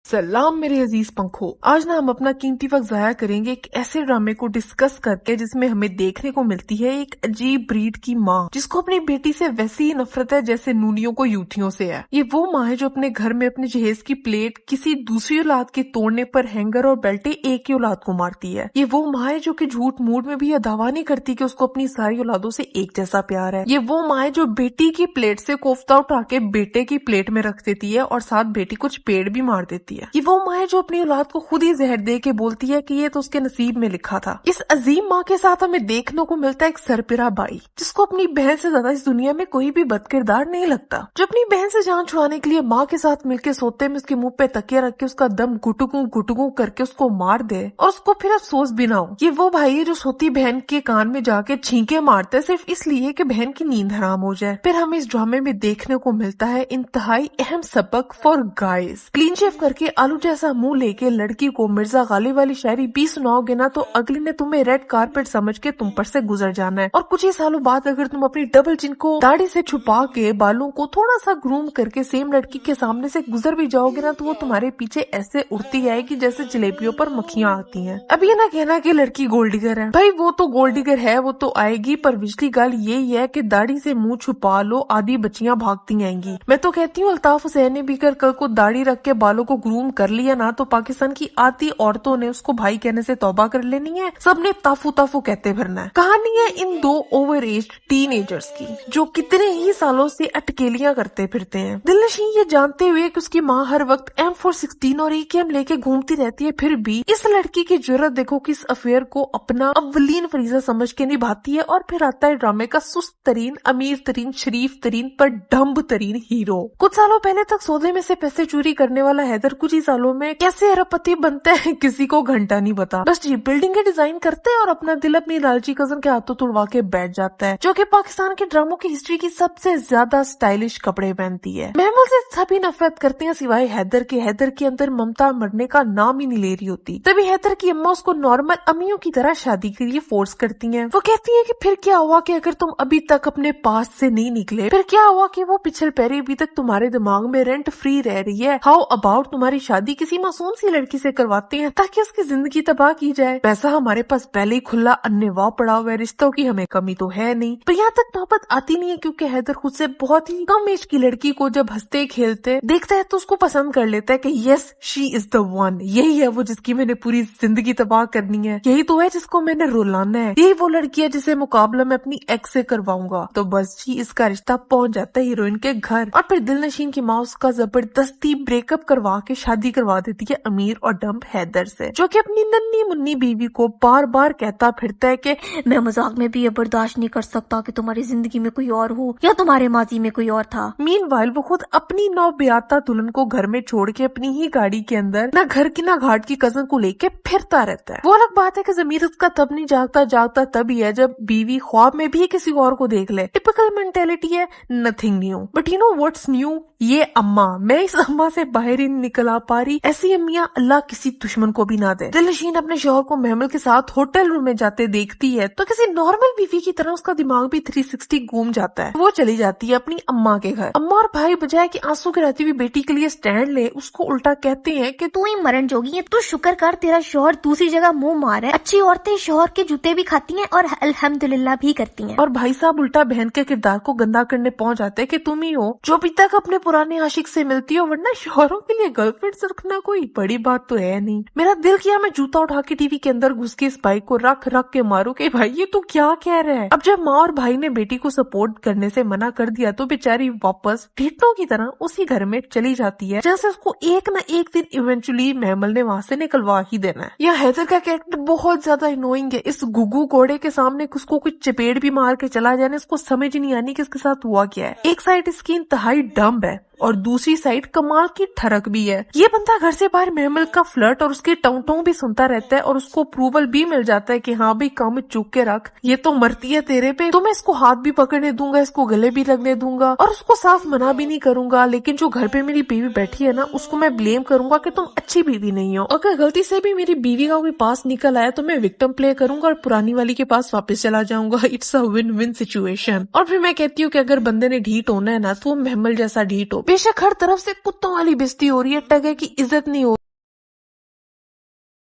सलाम मेरे अजीज पंखो। आज ना हम अपना कीमती वक्त जाया करेंगे एक ऐसे ड्रामे को डिस्कस करके जिसमें हमें देखने को मिलती है एक अजीब ब्रीड की माँ जिसको अपनी बेटी से वैसी ही नफरत है जैसे नूनियों को यूथियों से है। ये वो माँ है जो अपने घर में अपने जहेज की प्लेट किसी दूसरी औलाद के तोड़ने पर हैंगर और बेल्टे एक ही औलाद को मारती है। ये वो माँ है जो कि झूठ मूठ में भी यह दावा नहीं करती कि उसको अपनी सारी औलादों से एक जैसा प्यार है। ये वो माँ है जो बेटी की प्लेट से कोफ्ता उठा के बेटे की प्लेट में रख देती है और साथ बेटी कुछ पेड़ भी मार देती है। ये वो माँ है जो अपनी औलाद को खुद ही जहर दे के बोलती है कि ये तो उसके नसीब में लिखा था। इस अजीम माँ के साथ हमें देखने को मिलता है एक सरपिरा बाई जिसको अपनी बहन से ज्यादा इस दुनिया में कोई भी बदकिरदार नहीं लगता, जो अपनी बहन से जान छुड़ाने के लिए माँ के साथ मिलकर सोते में उसके मुंह पे तकिया रख के उसका दम गुटगू करके उसको मार दे और उसको फिर अफसोस भी ना हो। ये वो भाई है जो सोती बहन के कान में जाके छींके मारता है सिर्फ इसलिए कि बहन की नींद हराम हो जाए। फिर हमें इस ड्रामे में देखने को मिलता है इंतहाई अहम सबक फॉर गाइज। क्लीन शेव करके आलू जैसा मुंह लेके लड़की को मिर्जा गालिब वाली शायरी भी सुनाओगे ना तो अगले ने तुम्हें रेड कारपेट समझ के तुम पर से गुजर जाना है। और कुछ ही सालों बाद अगर तुम अपनी डबल चिन को दाढ़ी से छुपा के बालों को थोड़ा सा ग्रूम करके सेम लड़की के सामने से गुजर भी जाओगे ना तो वो तुम्हारे पीछे ऐसे उड़ती आएगी जैसे जलेबियों पर मक्खियां आती हैं। अब ये ना कहना कि लड़की गोल्ड डिगर है, भाई वो तो गोल्ड डिगर है, वो तो आएगी, पर पिछली गल यही है कि दाढ़ी से मुंह छुपा लो आधी बच्चियां भागती आएंगी। मैं तो कहती हूँ अल्ताफ हुसैन ने भी कल को दाढ़ी रख के बालों को ग्रूम कर लिया ना तो पाकिस्तान की आधी औरतों ने उसको भाई कहने से तौबा कर लेनी है, सबने ताफू ताफू कहते फिरना है। कहानी है इन दो ओवर एज टीनेजर्स की जो कितने ही सालों से अटकेलियां करते फिरते हैं। दिलनशीं ये जानते हुए कि उसकी माँ हर वक्त M416 और AKM लेके घूमती रहती है, फिर भी इस लड़की की जरूरत देखो कि इस अफेयर को अपना अव्वलीन फरीजा समझ के निभाती है। और फिर आता है ड्रामे का सुस्त तरीन, अमीर तरीन, शरीफ तरीन पर डम्ब तरीन हीरो। कुछ सालों पहले तक सौदे में से पैसे चोरी करने वाला हैदर कुछ ही सालों में कैसे अरबपति बनता है किसी को घंटा नहीं पता। बस जी बिल्डिंग के डिजाइन करते हैं और अपना दिल अपनी लालची कजन के हाथों तुड़वा के बैठ जाता है, जो कि पाकिस्तान के ड्रामों की हिस्ट्री की सबसे ज्यादा स्टाइलिश कपड़े पहनती है। महमूद से सभी नफरत करते हैं सिवाय हैदर के। हैदर के अंदर ममता मरने का नाम ही नहीं ले रही होती। तभी हैदर की अम्मा उसको नॉर्मल अम्मियों की तरह शादी के लिए फोर्स करती हैं। वो कहती है कि फिर क्या हुआ कि अगर तुम अभी तक अपने पास से नहीं निकले, फिर क्या हुआ कि वो पिछल पैरी अभी तक तुम्हारे दिमाग में रेंट फ्री रह रही है। हाउ अबाउट तुम्हारी शादी किसी मासूम सी लड़की से करवाते हैं ताकि उसकी जिंदगी तबाह की जाए। पैसा हमारे पास पहले ही खुला अन्नेवाह पड़ा हुआ है, रिश्तों की हमें कमी तो है नहीं। पर यहाँ तक नौबत आती नहीं है क्योंकि हैदर खुद से बहुत ही कम एज की लड़की को जब हंसते खेलते देखता है तो उसको पसंद कर लेता है कि yes she is the one, यही है वो जिसकी मैंने पूरी जिंदगी तबाह करनी है, यही तो है जिसको मैंने रुलाना है, यही वो लड़की है जिसे मुकाबला मैं अपनी एक्स से करवाऊंगा। तो बस जी इसका रिश्ता पहुंच जाता है हीरोइन के घर और फिर दिलनशीन की माँ उसका जबरदस्ती ब्रेकअप करवा के शादी करवा देती है अमीर और डम्प हैदर से, जो कि अपनी नन्ही मुन्नी बीवी को बार बार कहता फिरता है कि मैं मजाक में भी ये बर्दाश्त नहीं कर सकता कि तुम्हारी जिंदगी में कोई और हो या तुम्हारे माजी में कोई और था। मीनवाइल वो खुद अपनी नौबियाता दुल्हन को घर में छोड़ के अपनी ही गाड़ी के अंदर ना घर की ना घाट की कजन को लेके फिरता रहता है। वो अलग बात है कि ज़मीर उसका तब नहीं जागता तभी है जब बीवी ख्वाब में भी किसी और को देख ले। टिपिकल मेंटेलिटी है, nothing new. But you know what's new, ये अम्मा, मैं इस अम्मा से बाहर ही निकल आ पा रही। ऐसी अम्मियां अल्लाह किसी दुश्मन को भी ना दे। दिलनशीन अपने शौहर को महमल के साथ होटल रूम में जाते देखती है तो किसी नॉर्मल बीवी की तरह उसका दिमाग भी 360 घूम जाता है। वो चली जाती है अपनी अम्मा के घर। अम्मा और भाई बजाय कि आंसू गिराती हुई बेटी के लिए स्टैंड ले, उसको उल्टा कहते हैं कि तू ही मरण जोगी है, तू शुक्र कर तेरा शौहर दूसरी जगह मुंह मार है। अच्छी औरतें शौहर के जूते भी खाती हैं और अल्हम्दुलिल्लाह भी करती हैं। और भाई साहब उल्टा बहन के किरदार को गंदा करने पहुंच जाते हैं कि तुम ही हो जो अभी तक अपने पुराने आशिक से मिलती हो, वरना शौहरों के लिए गर्लफ्रेंड रखना कोई बड़ी बात तो है नहीं। मेरा दिल किया मैं जूता उठा के टीवी के अंदर घुस के इस भाई को रख के मारू कि भाई ये तू क्या कह रहा है। अब जब माँ और भाई ने बेटी को सपोर्ट करने से मना कर दिया तो बेचारी वापस ढिट्टों की तरह उसी घर में चली जाती है जैसे उसको एक न एक दिन इवेंचुअली महमल ने वहाँ से निकलवा ही देना है। यह हैदर का कैरेक्टर बहुत ज्यादा इनोइंग है। इस गुगू घोड़े के सामने उसको कुछ चपेट भी मार के चला जाने इसको समझ नहीं आनी कि इसके साथ हुआ क्या है। एक साइड इसकी इंतहाई डम्ब है और दूसरी साइड कमाल की ठरक भी है। ये बंदा घर से बाहर महमल का फ्लर्ट और उसके टों भी सुनता रहता है और उसको अप्रूवल भी मिल जाता है कि हाँ भाई काम चूक के रख, ये तो मरती है तेरे पे, तो मैं इसको हाथ भी पकड़ने दूंगा, इसको गले भी लगने दूंगा और उसको साफ मना भी नहीं करूंगा। लेकिन जो घर पे मेरी बीवी बैठी है ना उसको मैं ब्लेम करूंगा कि तुम अच्छी बीवी नहीं हो। अगर गलती से भी मेरी बीवी का कोई पास निकल आया तो मैं विक्टिम प्ले करूंगा और पुरानी वाली के पास वापस चला जाऊंगा। It's a win win situation. और फिर मैं कहती हूँ कि अगर बंदे ने ढीठ होना है ना तो वो महमल जैसा ढीठ हो। बेशक हर तरफ से कुत्तों वाली बेइज्जती हो रही है, टगे की इज्जत नहीं हो